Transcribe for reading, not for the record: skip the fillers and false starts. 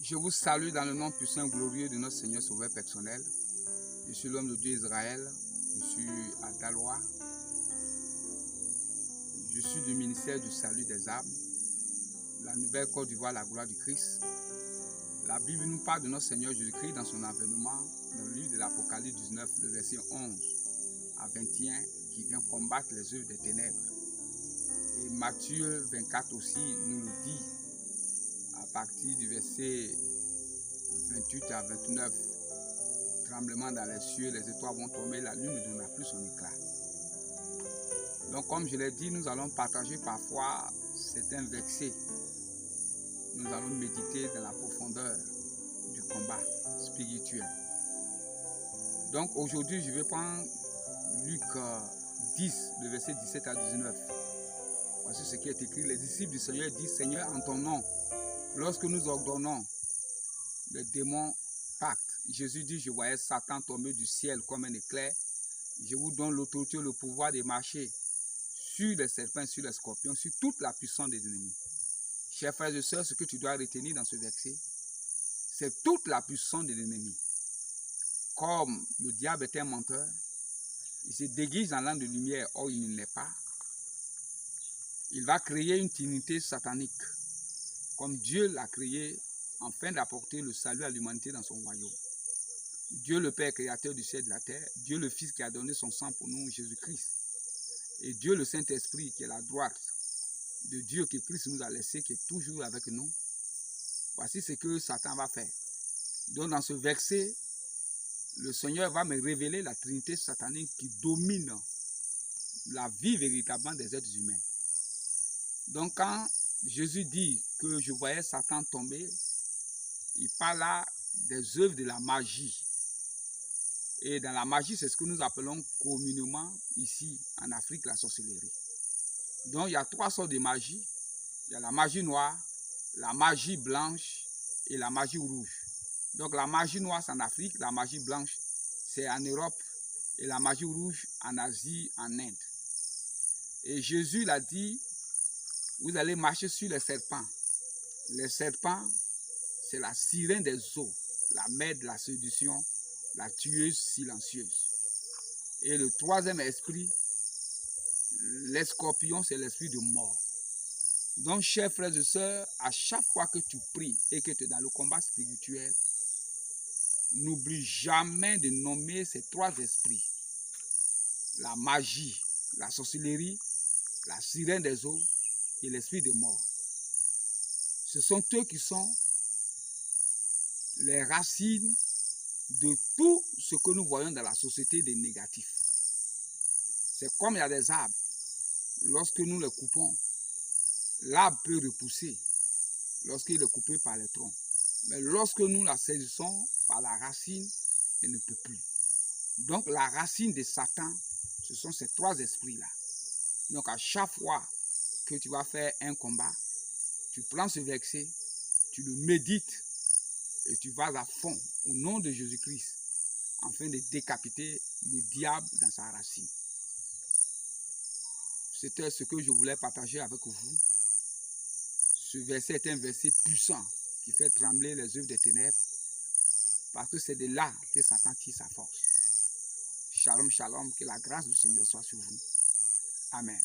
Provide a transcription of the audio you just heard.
Je vous salue dans le nom puissant et glorieux de notre Seigneur Sauveur personnel. Je suis l'homme de Dieu Israël. Je suis à Dalois. Je suis du ministère du salut des âmes. La nouvelle Côte d'Ivoire, la gloire du Christ. La Bible nous parle de notre Seigneur Jésus-Christ dans son avènement, dans le livre de l'Apocalypse 19, le verset 11 à 21, qui vient combattre les œuvres des ténèbres. Et Matthieu 24 aussi nous le dit, à partir du verset 28 à 29, tremblement dans les cieux, les étoiles vont tomber, la lune ne donnera plus son éclat. Donc comme je l'ai dit, nous allons partager parfois certains versets. Nous allons méditer dans la profondeur du combat spirituel. Donc aujourd'hui, je vais prendre Luc 10, le verset 17 à 19. Voici ce qui est écrit. Les disciples du Seigneur disent, Seigneur, en ton nom, lorsque nous ordonnons, les démons pactent. Jésus dit, je voyais Satan tomber du ciel comme un éclair. Je vous donne l'autorité, le pouvoir de marcher sur les serpents, sur les scorpions, sur toute la puissance des ennemis. Chers frères et sœurs, ce que tu dois retenir dans ce verset, c'est toute la puissance de l'ennemi. Comme le diable est un menteur, il se déguise en l'âme de lumière, or il ne l'est pas. Il va créer une trinité satanique, comme Dieu l'a créé, afin d'apporter le salut à l'humanité dans son royaume. Dieu le Père, créateur du ciel et de la terre, Dieu le Fils qui a donné son sang pour nous, Jésus-Christ, et Dieu le Saint-Esprit qui est la droite de Dieu que Christ nous a laissé, qui est toujours avec nous. Voici ce que Satan va faire. Donc dans ce verset, le Seigneur va me révéler la trinité satanique qui domine la vie véritablement des êtres humains. Donc quand Jésus dit que je voyais Satan tomber, il parle là des œuvres de la magie. Et dans la magie, c'est ce que nous appelons communément ici en Afrique la sorcellerie. Donc il y a trois sortes de magie. Il y a la magie noire, la magie blanche et la magie rouge. Donc la magie noire c'est en Afrique, la magie blanche c'est en Europe et la magie rouge en Asie, en Inde. Et Jésus l'a dit, vous allez marcher sur les serpents. Les serpents, c'est la sirène des eaux, la mère de la séduction, la tueuse silencieuse. Et le troisième esprit, les scorpions, c'est l'esprit de mort. Donc, chers frères et sœurs, à chaque fois que tu pries et que tu es dans le combat spirituel, n'oublie jamais de nommer ces trois esprits. La magie, la sorcellerie, la sirène des eaux et l'esprit de mort. Ce sont eux qui sont les racines de tout ce que nous voyons dans la société des négatifs. C'est comme il y a des arbres. Lorsque nous les coupons, l'arbre peut repousser lorsqu'il est coupé par les troncs. Mais lorsque nous la saisissons par la racine, elle ne peut plus. Donc la racine de Satan, ce sont ces trois esprits-là. Donc à chaque fois que tu vas faire un combat, tu prends ce verset, tu le médites et tu vas à fond au nom de Jésus-Christ afin de décapiter le diable dans sa racine. C'était ce que je voulais partager avec vous. Ce verset est un verset puissant qui fait trembler les œuvres des ténèbres parce que c'est de là que Satan tire sa force. Shalom, shalom, que la grâce du Seigneur soit sur vous. Amen.